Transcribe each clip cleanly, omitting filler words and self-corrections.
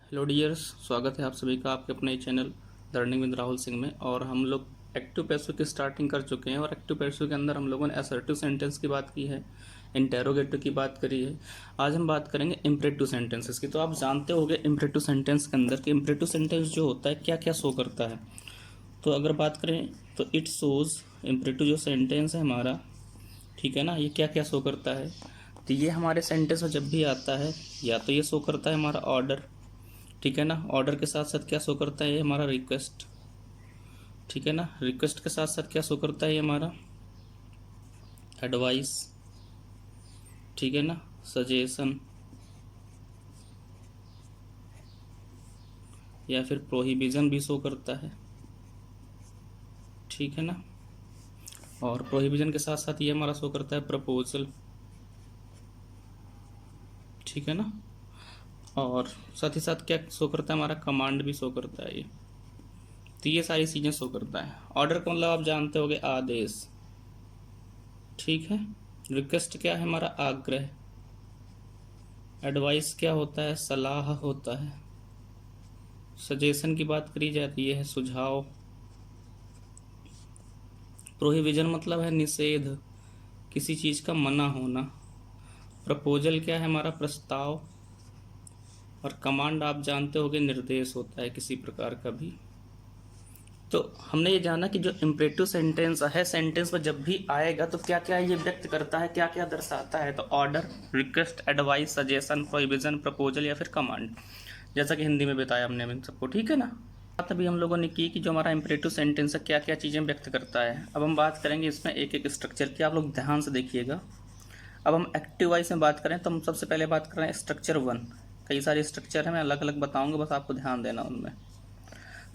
Hello dears, स्वागत है आप सभी का आपके अपने channel learning with Rahul Singh में। और हम लोग एक्टिव पैसिव की स्टार्टिंग कर चुके हैं और एक्टिव पैसिव के अंदर हम लोगों ने असर्टिव सेंटेंस की बात की है, इंटेरोगेटिव की बात करी है। आज हम बात करेंगे इम्परेटिव सेंटेंसेस की। तो आप जानते होंगे इम्परेटिव सेंटेंस के अंदर कि इम्परेटिव सेंटेंस जो होता है क्या क्या शो करता है। तो अगर बात करें तो इट शोज़, इम्परेटिव जो सेंटेंस है हमारा, ठीक है ना, ये क्या क्या शो करता है। तो ये हमारे सेंटेंस में जब भी आता है या तो ये शो करता है हमारा ऑर्डर, ठीक है ना। ऑर्डर के साथ साथ क्या शो करता है ये हमारा रिक्वेस्ट, ठीक है ना। रिक्वेस्ट के साथ साथ क्या शो करता है ये हमारा एडवाइस, ठीक है ना, सजेशन या फिर प्रोहिबिजन भी शो करता है, ठीक है ना। और प्रोहिबिजन के साथ साथ ये हमारा शो करता है प्रपोजल, ठीक है ना। और साथ ही साथ क्या शो करता है हमारा कमांड भी शो करता है ये। तो ये सारी चीज़ें शो करता है। ऑर्डर का मतलब आप जानते होंगे आदेश, ठीक है। रिक्वेस्ट क्या है हमारा आग्रह, एडवाइस क्या होता है सलाह होता है, सजेशन की बात करी जाती है सुझाव, प्रोहिबिजन मतलब है निषेध, किसी चीज़ का मना होना, प्रपोजल क्या है हमारा प्रस्ताव, और कमांड आप जानते होंगे निर्देश होता है किसी प्रकार का भी। तो हमने ये जाना कि जो इम्परेटिव सेंटेंस है, सेंटेंस में जब भी आएगा तो क्या क्या ये व्यक्त करता है, क्या क्या दर्शाता है। तो order, request, advice, suggestion, prohibition, proposal या फिर कमांड, जैसा कि हिंदी में बताया हमने इन सबको, ठीक है ना। बात अभी हम लोगों ने की कि जो हमारा इम्परेटिव सेंटेंस है क्या क्या चीज़ें व्यक्त करता है। अब हम बात करेंगे इसमें एक एक स्ट्रक्चर की, आप लोग ध्यान से देखिएगा। अब हम एक्टिव वाइज में बात करें तो हम सबसे पहले बात कर रहे हैं स्ट्रक्चर वन। कई सारे स्ट्रक्चर हैं, मैं अलग अलग बताऊंगा, बस आपको ध्यान देना उनमें।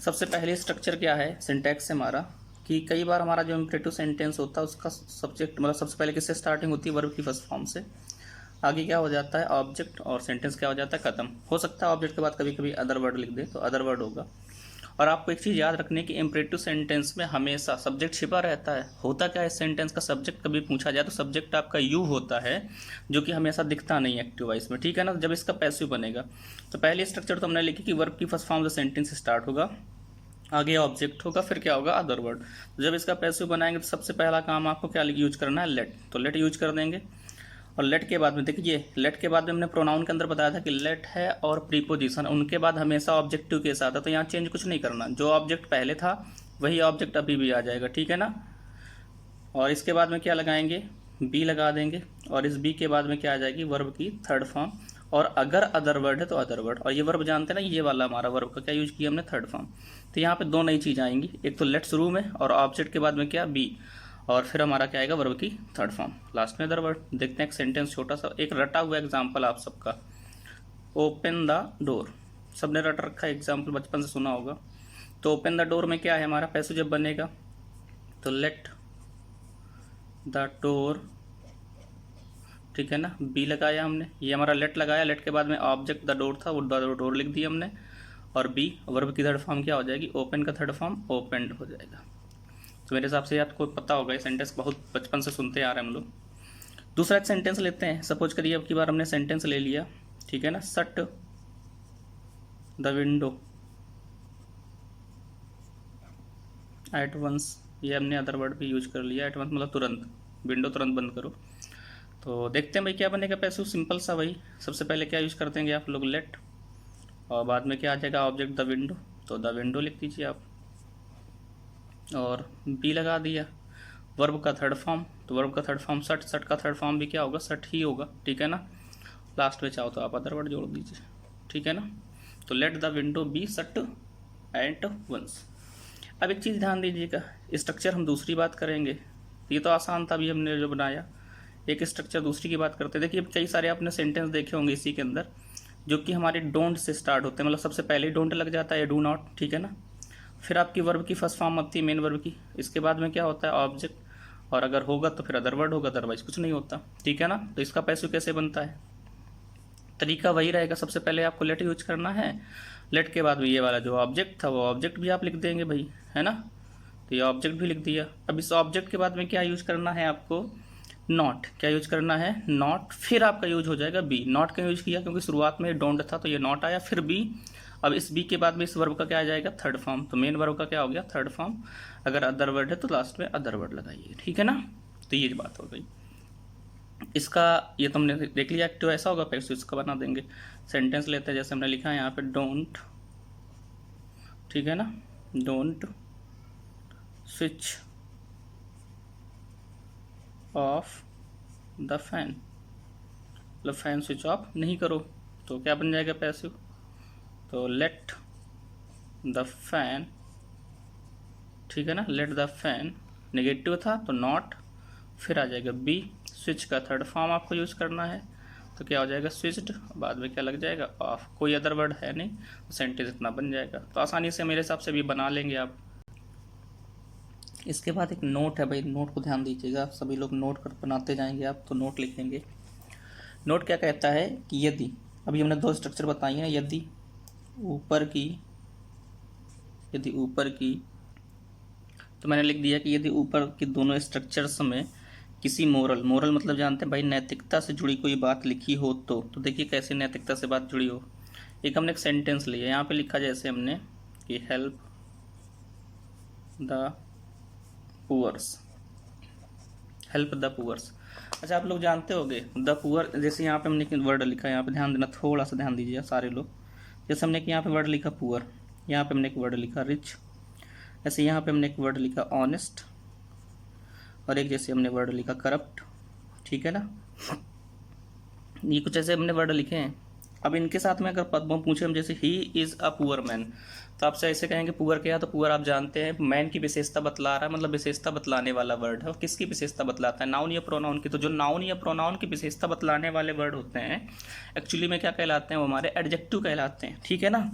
सबसे पहले स्ट्रक्चर क्या है, सिंटैक्स है हमारा, कि कई बार हमारा जो इम्परेटिव सेंटेंस होता है उसका सब्जेक्ट मतलब सबसे पहले किससे स्टार्टिंग होती है, वर्ब की फर्स्ट फॉर्म से। आगे क्या हो जाता है ऑब्जेक्ट, और सेंटेंस क्या हो जाता है खत्म। हो सकता है ऑब्जेक्ट के बाद कभी कभी अदर वर्ड लिख दे तो अदर वर्ड होगा। और आपको एक चीज़ याद रखनी है कि इम्परेटिव सेंटेंस में हमेशा सब्जेक्ट छिपा रहता है। होता क्या है, इस सेंटेंस का सब्जेक्ट कभी पूछा जाए तो सब्जेक्ट आपका यू होता है, जो कि हमेशा दिखता नहीं है एक्टिव वॉइस में, ठीक है ना। जब इसका पैसिव बनेगा तो पहले स्ट्रक्चर तो हमने लिखी कि वर्ब की फर्स्ट फॉर्म से सेंटेंस स्टार्ट होगा, आगे ऑब्जेक्ट होगा, फिर क्या होगा अदर वर्ड। तो जब इसका पैसिव बनाएंगे तो सबसे पहला काम आपको क्या यूज करना है, लेट। तो लेट यूज कर देंगे। और लेट के बाद में देखिए, लेट के बाद में हमने प्रोनाउन के अंदर बताया था कि लेट है और प्रीपोजिशन उनके बाद हमेशा ऑब्जेक्टिव के साथ है। तो यहाँ चेंज कुछ नहीं करना, जो ऑब्जेक्ट पहले था वही ऑब्जेक्ट अभी भी आ जाएगा, ठीक है ना। और इसके बाद में क्या लगाएंगे, बी लगा देंगे। और इस बी के बाद में क्या आ जाएगी, वर्ब की थर्ड फॉर्म। और अगर अदर वर्ड है तो अदर वर्ड। और ये वर्ब जानते हैं ना, ये वाला हमारा वर्ब का क्या यूज किया हमने, थर्ड फॉर्म। तो यहाँ पे दो नई चीज़ आएंगी, एक तो लेट शुरू में और ऑब्जेक्ट के बाद में क्या बी, और फिर हमारा क्या आएगा वर्ब की थर्ड फॉर्म, लास्ट में अदर वर्ड। देखते हैं एक सेंटेंस छोटा सा, एक रटा हुआ एग्जाम्पल आप सबका, ओपन द डोर। सबने रट रखा एग्जाम्पल, बचपन से सुना होगा। तो ओपन द डोर में क्या है हमारा पैसिव जब बनेगा तो लेट द डोर, ठीक है ना। बी लगाया हमने, ये हमारा लेट लगाया, लेट के बाद में ऑब्जेक्ट द डोर था, वो द डोर लिख दिया हमने। और बी वर्ब की थर्ड फॉर्म क्या हो जाएगी, ओपन का थर्ड फॉर्म ओपेंड हो जाएगा। तो मेरे हिसाब से आपको पता होगा, ये सेंटेंस बहुत बचपन से सुनते आ रहे हैं हम लोग। दूसरा एक सेंटेंस लेते हैं। सपोज करिए अब की बार हमने सेंटेंस ले लिया, ठीक है ना, shut the window at once. ये हमने अदर वर्ड भी यूज कर लिया, एट वंस मतलब तुरंत, विंडो तुरंत बंद करो। तो देखते हैं भाई क्या बनेगा पैसिव, सिंपल सा वही। सबसे पहले क्या यूज कर देंगे आप लोग, लेट, और बाद में क्या आ जाएगा ऑब्जेक्ट द विंडो, तो द विंडो लिख दीजिए आप। और बी लगा दिया, वर्ब का थर्ड फॉर्म, तो वर्ब का थर्ड फॉर्म सट, सट का थर्ड फॉर्म भी क्या होगा, सट ही होगा, ठीक है ना। लास्ट में चाहो तो आप अदर वर्ड जोड़ दीजिए, ठीक है ना। तो लेट द विंडो बी सट एट वंस। अब एक चीज़ ध्यान दीजिएगा, स्ट्रक्चर हम दूसरी बात करेंगे। ये तो आसान था अभी हमने जो बनाया, एक स्ट्रक्चर दूसरी की बात करते हैं। देखिए कई सारे आपने सेंटेंस देखे होंगे इसी के अंदर, जो कि हमारे डोंट से स्टार्ट होते हैं, मतलब सबसे पहले डोंट लग जाता है, डू नॉट, ठीक है ना। फिर आपकी वर्ब की फर्स्ट फॉर्म आती है मेन वर्ब की, इसके बाद में क्या होता है ऑब्जेक्ट, और अगर होगा तो फिर अदर वर्ड होगा, अदरवाइज कुछ नहीं होता, ठीक है ना। तो इसका पैसिव कैसे बनता है, तरीका वही रहेगा। सबसे पहले आपको लेट यूज करना है, लेट के बाद भी ये वाला जो ऑब्जेक्ट था वो ऑब्जेक्ट भी आप लिख देंगे भाई, है ना। तो ये ऑब्जेक्ट भी लिख दिया। अब इस ऑब्जेक्ट के बाद में क्या यूज करना है आपको, नॉट क्या यूज करना है, नॉट, फिर आपका यूज हो जाएगा बी। नॉट का यूज किया क्योंकि शुरुआत में डोंट था तो ये नॉट आया, फिर बी। अब इस बी के बाद में इस वर्ब का क्या आ जाएगा, थर्ड फॉर्म। तो मेन वर्ब का क्या हो गया, थर्ड फॉर्म। अगर अदर वर्ड है तो लास्ट में अदर वर्ड लगाइए, ठीक है ना। तो ये बात हो गई इसका। ये तुमने देख लिया एक्टिव ऐसा होगा, पैसिव इसका बना देंगे। सेंटेंस लेते हैं, जैसे हमने लिखा है यहाँ पे डोंट, ठीक है ना, don't switch off the fan, मतलब फैन स्विच ऑफ नहीं करो, तो क्या बन जाएगा पैसिव। तो लेट द फैन, ठीक है ना, लेट द फैन, नेगेटिव था तो नॉट, फिर आ जाएगा बी। स्विच का थर्ड फॉर्म आपको यूज करना है, तो क्या हो जाएगा स्विच्ड, बाद में क्या लग जाएगा ऑफ। कोई अदर वर्ड है नहीं, सेंटेंस इतना बन जाएगा। तो आसानी से मेरे हिसाब से भी बना लेंगे आप। इसके बाद एक नोट है भाई, नोट को ध्यान दीजिएगा, सभी लोग नोट कर बनाते जाएंगे आप, तो नोट लिखेंगे। नोट क्या कहता है कि यदि, अभी हमने दो स्ट्रक्चर बताई हैं, यदि ऊपर की, यदि ऊपर की, तो मैंने लिख दिया कि यदि ऊपर की दोनों स्ट्रक्चर्स में किसी मोरल, मोरल मतलब जानते हैं भाई नैतिकता से जुड़ी कोई बात लिखी हो तो देखिए कैसे नैतिकता से बात जुड़ी हो। एक हमने एक सेंटेंस लिया, यहाँ पे लिखा जैसे हमने कि help the poors, help the poors. अच्छा आप लोग जानते होंगे द पुअर, जैसे यहाँ पे हमने वर्ड लिखा है, यहाँ पे ध्यान देना, थोड़ा सा ध्यान दीजिए सारे लोग। जैसे हमने यहाँ पे वर्ड लिखा पुअर, यहाँ पे हमने एक वर्ड लिखा रिच, ऐसे यहाँ पे हमने एक वर्ड लिखा ऑनेस्ट, और एक जैसे हमने वर्ड लिखा करप्ट, ठीक है ना। ये कुछ ऐसे हमने वर्ड लिखे हैं। अब इनके साथ में अगर पूछे हम, जैसे he is a poor man, तो आपसे ऐसे कहेंगे पुअर क्या है, तो पुअर आप जानते हैं मैन की विशेषता बतला रहा है, मतलब विशेषता बतलाने वाला वर्ड है। और किसकी विशेषता बतलाता है, नाउन या प्रोनाउन की। तो जो नाउन या प्रोनाउन की विशेषता बतलाने वाले वर्ड होते हैं एक्चुअली में क्या कहलाते हैं, वो हमारे एडजेक्टिव कहलाते हैं, ठीक है ना।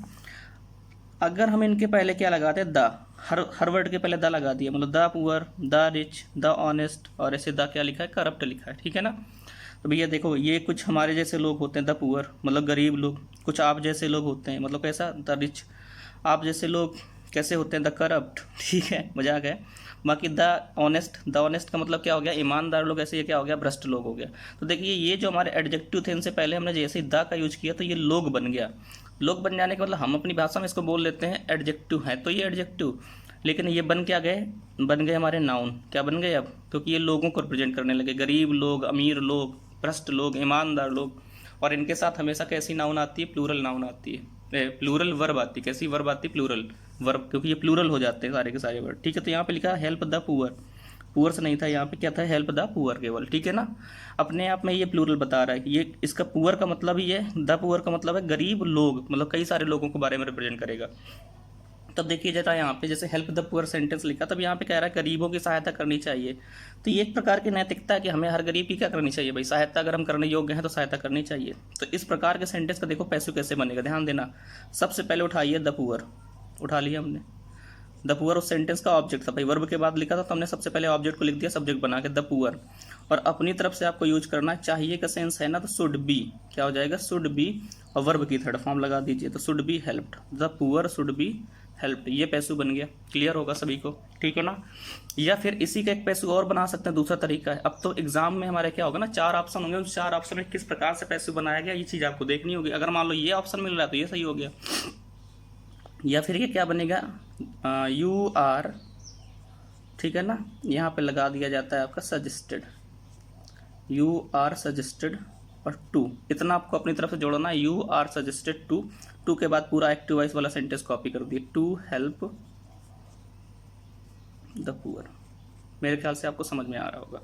अगर हम इनके पहले क्या लगाते हैं, द, हर वर्ड के पहले द लगा दिया, मतलब the poor, the rich, the honest, और ऐसे द क्या लिखा है, करप्ट लिखा है, ठीक है ना। तो भैया देखो ये कुछ हमारे जैसे लोग होते हैं द पुअर, मतलब गरीब लोग, कुछ आप जैसे लोग होते हैं, मतलब कैसा, द रिच। आप जैसे लोग कैसे होते हैं, द करप्ट, ठीक है, मजाक है। बाकी द ऑनेस्ट, द ऑनेस्ट का मतलब क्या हो गया, ईमानदार लोग, ऐसे ये क्या हो गया, भ्रष्ट लोग हो गया। तो देखिए ये जो हमारे एडजेक्टिव थे, इनसे पहले हमने जैसे ही द का यूज किया तो ये लोग बन गया। लोग बन जाने का मतलब हम अपनी भाषा में इसको बोल लेते हैं एडजेक्टिव है, तो ये एडजेक्टिव, लेकिन ये बन क्या गए, बन गए हमारे नाउन। क्या बन गए अब, क्योंकि ये लोगों को रिप्रेजेंट करने लगे, गरीब लोग, अमीर लोग, भ्रष्ट लोग, ईमानदार लोग। और इनके साथ हमेशा कैसी नाउन आती है, प्लूरल नाउन आती है, प्लूरल वर्ब आती है। कैसी वर्ब आती है, प्लूरल वर्ब, क्योंकि ये प्लूरल हो जाते हैं सारे के सारे वर्ड, ठीक है। तो यहाँ पे लिखा हेल्प द पुअर, पुअर्स नहीं था, यहाँ पे क्या था, हेल्प द पुअर केवल, ठीक है ना। अपने आप में ये प्लूरल बता रहा है कि ये, इसका पुअर का मतलब ही है, द पुअर का मतलब है गरीब लोग, मतलब कई सारे लोगों के बारे में रिप्रेजेंट करेगा। तब देखिए जरा यहाँ पे जैसे हेल्प द पुअर सेंटेंस लिखा, तब यहाँ पे कह रहा है गरीबों की सहायता करनी चाहिए। तो ये एक प्रकार की नैतिकता है कि हमें हर गरीब की क्या करनी चाहिए भाई, सहायता, अगर हम करने योग्य हैं तो सहायता करनी चाहिए। तो इस प्रकार के सेंटेंस का देखो पैसिव कैसे बनेगा, ध्यान देना। सबसे पहले उठाइए द पुअर, उठा लिया हमने। द पुअर उस सेंटेंस का ऑब्जेक्ट था भाई, वर्ब के बाद लिखा था तो हमने सबसे पहले ऑब्जेक्ट को लिख दिया सब्जेक्ट बना के, द पुअर। और अपनी तरफ से आपको यूज करना चाहिए का सेंस है ना, तो शुड बी, क्या हो जाएगा, शुड बी, और वर्ब की थर्ड फॉर्म लगा दीजिए, तो should be helped, the poor should be helped. ये पैसिव बन गया, क्लियर होगा सभी को, ठीक है ना। या फिर इसी का एक पैसिव और बना सकते हैं, दूसरा तरीका है। अब तो एग्जाम में हमारे क्या होगा ना, 4 ऑप्शन होंगे, उस 4 ऑप्शन में किस प्रकार से पैसिव बनाया गया ये चीज़ आपको देखनी होगी। अगर मान लो ये ऑप्शन मिल रहा है तो ये सही हो गया, या फिर ये क्या बनेगा, यू आर, ठीक है ना, यहाँ पे लगा दिया जाता है आपका सजेस्टेड, यू आर सजेस्टेड, और टू, इतना आपको अपनी तरफ से जोड़ना है, you are suggested to, to के बाद पूरा एक्टिव वॉइस वाला सेंटेंस कॉपी कर दिए, टू हेल्प द पुअर। मेरे ख्याल से आपको समझ में आ रहा होगा,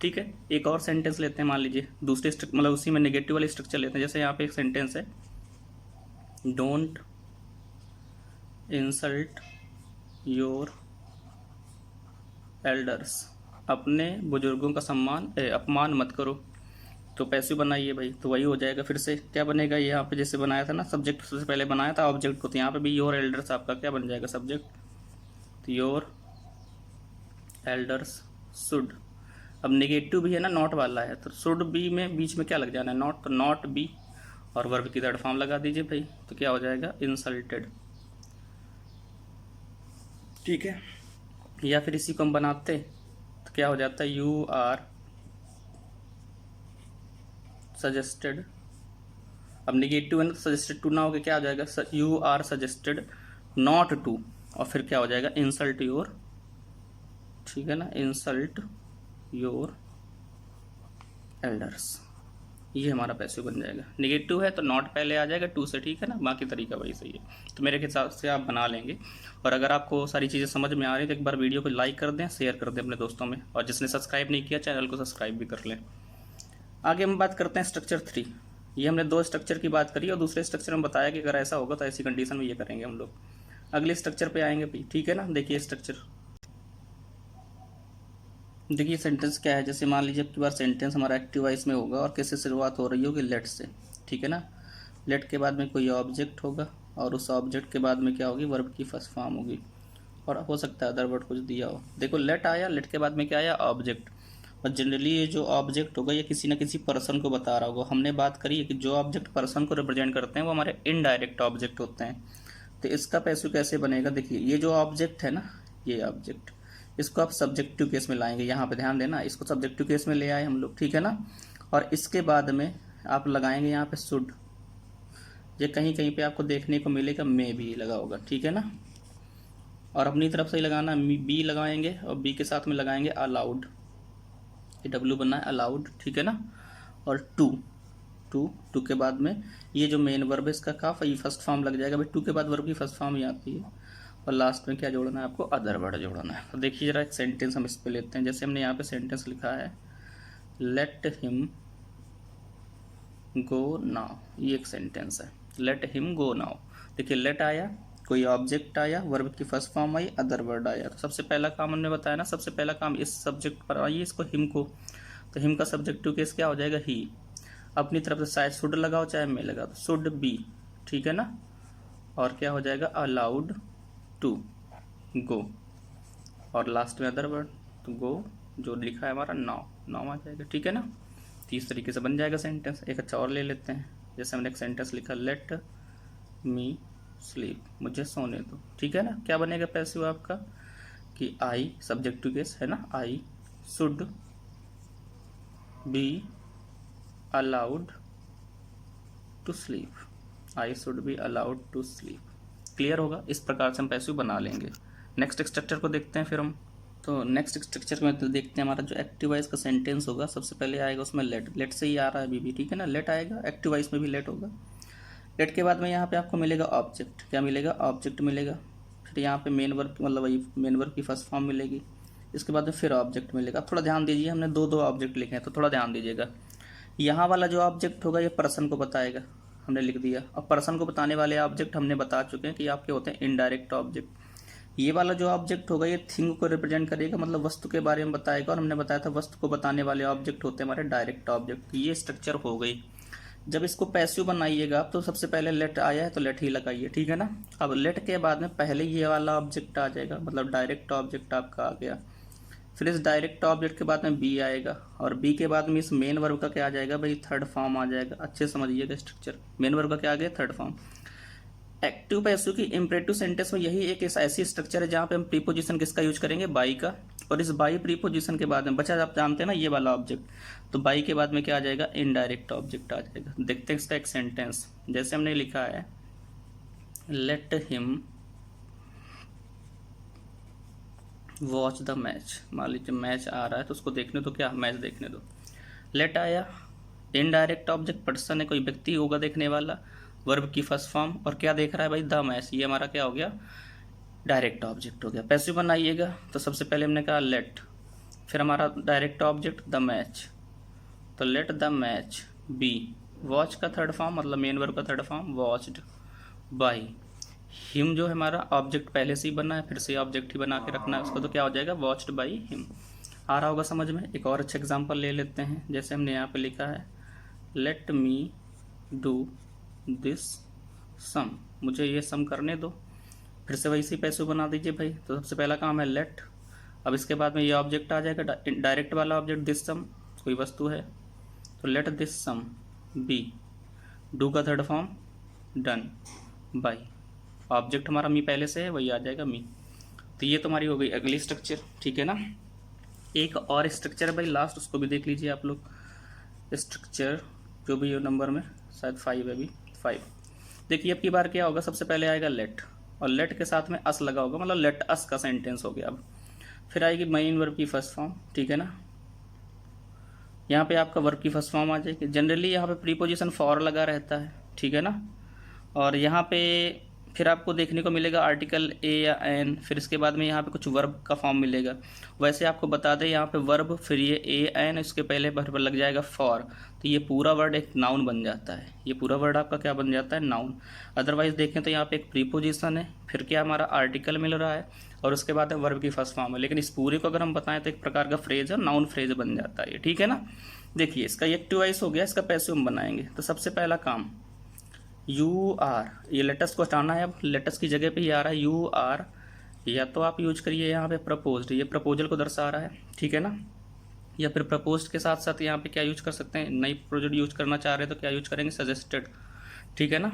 ठीक है। एक और सेंटेंस लेते हैं, मान लीजिए दूसरे मतलब उसी में नेगेटिव वाले स्ट्रक्चर लेते हैं। जैसे यहाँ पे एक सेंटेंस है, डोंट इंसल्ट योर एल्डर्स, अपने बुजुर्गों का अपमान मत करो। तो पैसिव बनाइए भाई, तो वही हो जाएगा। फिर से क्या बनेगा, यहाँ पे जैसे बनाया था ना, सब्जेक्ट सबसे पहले बनाया था ऑब्जेक्ट को, तो यहाँ पे भी योर एल्डर्स आपका क्या बन जाएगा, सब्जेक्ट। तो योर एल्डर्स शुड, अब नेगेटिव भी है ना, नॉट वाला है, तो शुड बी में बीच में क्या लग जाना है, नॉट, तो नॉट बी, और वर्ब की थर्ड फॉर्म लगा दीजिए भाई, तो क्या हो जाएगा, इंसल्टेड, ठीक है। या फिर इसी को हम बनाते तो क्या हो जाता है, यू आर सजेस्टेड, अब निगेटिव है ना तो सजेस्टेड टू ना हो गया, क्या हो जाएगा, you are suggested not to, और फिर क्या हो जाएगा, इंसल्ट योर, ठीक है ना, इंसल्ट योर एल्डर्स। ये हमारा पैसिव बन जाएगा। निगेटिव है तो नॉट पहले आ जाएगा टू से, ठीक है ना, बाकी तरीका वही सही है। तो मेरे हिसाब से आप बना लेंगे। और अगर आपको सारी चीज़ें समझ में आ रही है तो एक बार वीडियो को लाइक कर दें, शेयर कर दें अपने दोस्तों में, और जिसने सब्सक्राइब नहीं किया चैनल को सब्सक्राइब भी कर लें। आगे हम बात करते हैं स्ट्रक्चर 3। ये हमने 2 स्ट्रक्चर की बात करी और दूसरे स्ट्रक्चर में बताया कि अगर ऐसा होगा तो ऐसी कंडीशन में ये करेंगे हम लोग। अगले स्ट्रक्चर पे आएंगे भाई, ठीक है ना। देखिए स्ट्रक्चर, देखिए सेंटेंस क्या है। जैसे मान लीजिए आपकी बार सेंटेंस हमारा एक्टिव वॉइस में होगा और किससे शुरुआत हो रही होगी, लेट से, ठीक है ना। लेट के बाद में कोई ऑब्जेक्ट होगा और उस ऑब्जेक्ट के बाद में क्या होगी, वर्ब की फर्स्ट फॉर्म होगी, और हो सकता है अदर वर्ड कुछ दिया हो। देखो लेट आया, लेट के बाद में क्या आया, ऑब्जेक्ट। और जनरली ये जो ऑब्जेक्ट होगा ये किसी ना किसी पर्सन को बता रहा होगा। हमने बात करी है कि जो ऑब्जेक्ट पर्सन को रिप्रेजेंट करते हैं वो हमारे इनडायरेक्ट ऑब्जेक्ट होते हैं। तो इसका पैसिव कैसे बनेगा, देखिए ये जो ऑब्जेक्ट है ना, ये ऑब्जेक्ट, इसको आप सब्जेक्टिव केस में लाएंगे। यहाँ पे ध्यान देना, इसको सब्जेक्टिव केस में ले आए हम लोग, ठीक है ना। और इसके बाद में आप लगाएंगे यहाँ पे शुड। ये कहीं कहीं पे आपको देखने को मिलेगा मे भी लगा होगा, ठीक है ना। और अपनी तरफ से ही लगाना, बी लगाएंगे और बी के साथ में लगाएंगे अलाउड, ये डब्ल्यू बनना है अलाउड, ठीक है ना। और टू, टू के बाद में ये जो मेन वर्ब है इसका काफ, ये फर्स्ट फॉर्म लग जाएगा भाई, टू के बाद वर्ब की फर्स्ट फॉर्म ही आती है। और लास्ट में क्या जोड़ना है आपको, अदर वर्ड जोड़ना है। तो देखिए जरा एक सेंटेंस हम इस पे लेते हैं। जैसे हमने यहाँ पे सेंटेंस लिखा है, लेट हिम गो नाउ, ये एक सेंटेंस है, लेट हिम गो नाउ। देखिए लेट आया, कोई ऑब्जेक्ट आया, वर्ब की first form I, other word आया। तो सबसे पहला काम हमने बताया ना, सबसे पहला काम इस सब्जेक्ट पर आइए, इसको हिम को, तो हिम का सब्जेक्टिव केस क्या हो जाएगा, ही। अपनी तरफ से चाहे शुड लगाओ चाहे मे लगा, तो शुड बी, ठीक है ना। और क्या हो जाएगा, अलाउड टू गो, और लास्ट में अदर वर्ड, तो गो जो लिखा है हमारा नाउ, नाउ आ जाएगा, ठीक है ना। तो इस तरीके से बन जाएगा सेंटेंस। एक अच्छा और ले लेते हैं। जैसे हमने एक सेंटेंस लिखा, लेट मी स्लीप, मुझे सोने दो, ठीक है ना। क्या बनेगा पैसिव आपका, कि आई सब्जेक्टिव केस है ना, I should be allowed to sleep, I should be allowed to sleep. Clear होगा, इस प्रकार से हम पैसिव बना लेंगे। नेक्स्ट स्ट्रक्चर को देखते हैं फिर हम। तो नेक्स्ट स्ट्रक्चर में तो देखते हैं हमारा जो एक्टिव वॉइस का सेंटेंस होगा, सबसे पहले आएगा उसमें लेट, लेट से ही आ रहा है अभी भी, ठीक है ना। लेट आएगा, एक्टिव वॉइस में भी लेट होगा। लेट के बाद में यहाँ पे आपको मिलेगा ऑब्जेक्ट, क्या मिलेगा, ऑब्जेक्ट मिलेगा। फिर यहाँ पे मेन वर्ब, मतलब वही मेन वर्ब की फर्स्ट फॉर्म मिलेगी। इसके बाद में फिर ऑब्जेक्ट मिलेगा। अब थोड़ा ध्यान दीजिए, हमने दो ऑब्जेक्ट लिखे हैं तो थोड़ा ध्यान दीजिएगा। यहाँ वाला जो ऑब्जेक्ट होगा ये पर्सन को बताएगा, हमने लिख दिया। और पर्सन को बताने वाले ऑब्जेक्ट हमने बता चुके हैं कि आपके होते हैं इनडायरेक्ट ऑब्जेक्ट। ये वाला जो ऑब्जेक्ट होगा ये थिंग को रिप्रेजेंट करेगा, मतलब वस्तु के बारे में बताएगा। और हमने बताया था वस्तु को बताने वाले ऑब्जेक्ट होते हैं हमारे डायरेक्ट ऑब्जेक्ट। ये स्ट्रक्चर हो गई। जब इसको पैसिव बनाइएगा आप तो सबसे पहले लेट आया है तो लेट ही लगाइए, ठीक है ना। अब लेट के बाद में पहले ये वाला ऑब्जेक्ट आ जाएगा, मतलब डायरेक्ट ऑब्जेक्ट आपका आ गया। फिर इस डायरेक्ट ऑब्जेक्ट के बाद में बी आएगा, और बी के बाद में इस मेन वर्ब का क्या आ जाएगा भाई, थर्ड फॉर्म आ जाएगा। अच्छे समझिएगा स्ट्रक्चर, मेन वर्ब का क्या आ गया, थर्ड फॉर्म। एक्टिव पैसिव की इंपरेटिव सेंटेंस में यही एक ऐसी स्ट्रक्चर है जहाँ पे हम प्रीपोजिशन किसका यूज करेंगे, बाई का। और इस बाई प्रीपोजिशन के बाद में बचा, आप जानते हैं ना ये वाला ऑब्जेक्ट, तो बाई के बाद में क्या आ जाएगा, इनडायरेक्ट ऑब्जेक्ट आ जाएगा। देखते हैं इसका एक सेंटेंस। जैसे हमने लिखा है, let him watch the match. मान लीजिए मैच आ रहा है तो उसको देखने दो, क्या मैच देखने दो। लेट आया, इनडायरेक्ट ऑब्जेक्ट पर्सन है, कोई व्यक्ति होगा देखने वाला, वर्ब की फर्स्ट फॉर्म, और क्या देख रहा है भाई, द मैच। ये हमारा क्या हो गया, डायरेक्ट ऑब्जेक्ट हो गया। पैसिव बनाइएगा तो सबसे पहले हमने कहा लेट, फिर हमारा डायरेक्ट ऑब्जेक्ट द मैच, तो let the match be, watch का थर्ड फॉर्म मतलब मेन वर्ब का third form, watched by him. जो है हमारा ऑब्जेक्ट पहले से ही बना है, फिर से ऑब्जेक्ट ही बना के रखना है उसको, तो क्या हो जाएगा, वॉच्ड बाई हिम। आ रहा होगा समझ में। एक और अच्छा एग्जांपल ले लेते हैं। जैसे हमने यहाँ पे लिखा है, लेट मी डू दिस सम, मुझे ये सम करने दो। फिर से वैसे ही पैसिव बना दीजिए भाई। तो सबसे पहला काम है लेट, अब इसके बाद में ये ऑब्जेक्ट आ जाएगा, डायरेक्ट वाला ऑब्जेक्ट दिस सम, कोई वस्तु है, तो let this sum be, do का third form done by, object हमारा मी पहले से है वही आ जाएगा मी। तो ये तुम्हारी हो गई अगली स्ट्रक्चर, ठीक है ना। एक और स्ट्रक्चर है भाई लास्ट, उसको भी देख लीजिए आप लोग। स्ट्रक्चर जो भी ये नंबर में शायद 5 है, अभी 5। देखिए अब की बार क्या होगा, सबसे पहले आएगा लेट, और लेट के साथ में अस लगा होगा, मतलब लेट अस का सेंटेंस हो गया। अब फिर आएगी मेन वर्ब की फर्स्ट फॉर्म, ठीक है ना। यहाँ पे आपका वर्ब की फर्स्ट फॉर्म आ जाएगी। जनरली यहाँ पे प्रीपोजिशन फॉर लगा रहता है, ठीक है ना। और यहाँ पे फिर आपको देखने को मिलेगा आर्टिकल ए या एन, फिर इसके बाद में यहाँ पे कुछ वर्ब का फॉर्म मिलेगा। वैसे आपको बता दें यहाँ पे वर्ब, फिर ये ए एन, इसके पहले वर्ब लग जाएगा फॉर, तो ये पूरा वर्ड एक नाउन बन जाता है। ये पूरा वर्ड आपका क्या बन जाता है, नाउन। अदरवाइज देखें तो यहाँ पे एक प्रीपोजिशन है, फिर क्या हमारा आर्टिकल मिल रहा है, और उसके बाद वर्ब की फर्स्ट फॉर्म है। लेकिन इस पूरे को अगर हम बताएं तो एक प्रकार का फ्रेज है, नाउन फ्रेज बन जाता है ये, ठीक है ना। देखिए इसका एक्टिव वॉइस हो गया, इसका पैसिव हम बनाएंगे। तो सबसे पहला काम यू आर, ये लेटस को हटाना है। अब लेटस की जगह पे ही आ रहा है यू आर, या तो आप यूज करिए यहाँ पे प्रपोज्ड, ये प्रपोजल को दर्शा रहा है, ठीक है ना। या फिर प्रपोज्ड के साथ साथ यहाँ पे क्या यूज कर सकते हैं, नई प्रोजेक्ट यूज करना चाह रहे हैं तो क्या यूज करेंगे, सजेस्टेड, ठीक है ना।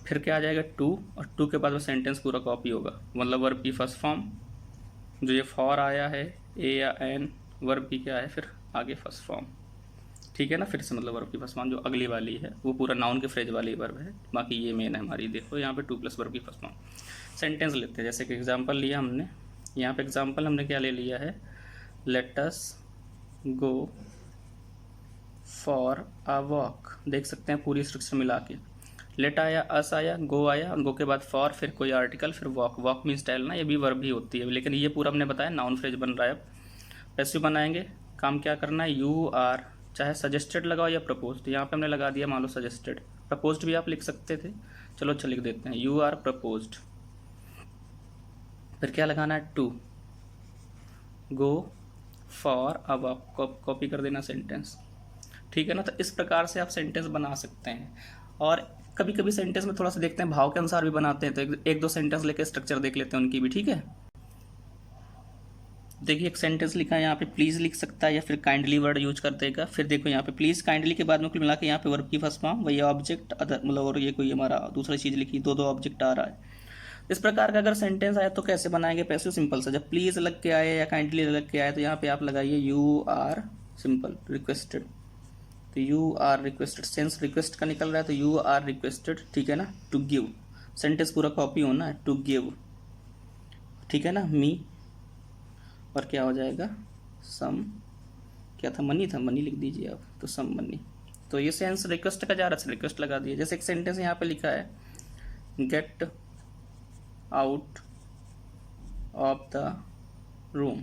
फिर क्या आ जाएगा टू, और टू के बाद में सेंटेंस पूरा कॉपी होगा, मतलब वर्ब की फर्स्ट फॉर्म, जो ये फॉर आया है ए या एन, वर्ब की क्या है फिर आगे फर्स्ट फॉर्म, ठीक है ना। फिर से मतलब वर्ब की फर्स्ट फॉर्म जो अगली वाली है वो पूरा नाउन के फ्रेज वाली वर्ब है, बाकी ये मेन है हमारी। देखो यहाँ पे टू प्लस वर्ब की फर्स्ट फॉर्म। सेंटेंस लेते हैं, जैसे कि एग्जांपल लिया हमने, यहाँ पे एग्जांपल हमने क्या ले लिया है, let us go for a walk. देख सकते हैं पूरी स्ट्रक्चर मिला के, लेट आया, अस आया, गो आया, गो के बाद फॉर, फिर कोई आर्टिकल, फिर वॉक। वॉक मीन स्टाइल ना, ये भी वर्ब ही होती है, लेकिन ये पूरा हमने बताया नाउन फ्रेज बन रहा है। अब पैसिव बनाएंगे, काम क्या करना है, यू आर, चाहे सजेस्टेड लगाओ या प्रपोज्ड। यहाँ पे हमने लगा दिया मान लो सजेस्टेड, प्रपोज्ड भी आप लिख सकते थे, चलो अच्छा लिख देते हैं यू आर प्रपोज्ड। फिर क्या लगाना है, to go for a walk, copy कर देना सेंटेंस, ठीक है ना। तो इस प्रकार से आप सेंटेंस बना सकते हैं। और कभी कभी सेंटेंस में थोड़ा सा देखते हैं भाव के अनुसार भी बनाते हैं, तो एक दो सेंटेंस लेके स्ट्रक्चर देख लेते हैं उनकी भी, ठीक है। देखिए एक सेंटेंस लिखा है यहाँ पे, प्लीज़ लिख सकता है या फिर काइंडली वर्ड यूज कर देगा। फिर देखो यहाँ पे प्लीज़ काइंडली के बाद में कुल मिला के यहाँ पे वर्ब की फर्स्ट फॉर्म, वही ऑब्जेक्ट अदर, मतलब और ये कोई हमारा दूसरी चीज़ लिखी, दो दो ऑब्जेक्ट आ रहा है। इस प्रकार का अगर सेंटेंस आया तो कैसे बनाएंगे, पैसिव सिंपल सा, जब प्लीज़ लग के आए या काइंडली लग के आए तो यहाँ पे आप लगाइए यू आर सिंपल रिक्वेस्टेड, तो you are requested, sense request का निकल रहा है तो यू आर रिक्वेस्टेड, ठीक है ना। टू गिव, सेंटेंस पूरा कॉपी होना है, टू गिव, ठीक है ना, मी, और क्या हो जाएगा, सम, क्या था, मनी था, मनी लिख दीजिए आप, तो सम मनी। तो ये सेंस रिक्वेस्ट का जा रहा है, रिक्वेस्ट लगा दिया। जैसे एक सेंटेंस यहाँ पे लिखा है, gate out of the room,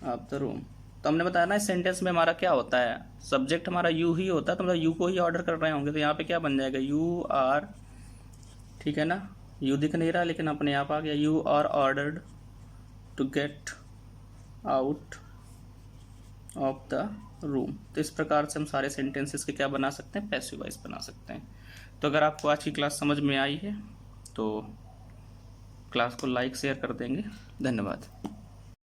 of the room. तो हमने बताया ना इस सेंटेंस में हमारा क्या होता है, सब्जेक्ट हमारा यू ही होता है, तो मतलब यू को ही ऑर्डर कर रहे होंगे, तो यहाँ पे क्या बन जाएगा, यू आर, ठीक है ना। यू दिख नहीं रहा लेकिन अपने आप आ गया, you are ordered to get out of the room. तो इस प्रकार से हम सारे सेंटेंसेस के क्या बना सकते हैं, पैसिव वॉइस बना सकते हैं। तो अगर आपको आज की क्लास समझ में आई है तो क्लास को लाइक शेयर कर देंगे। धन्यवाद।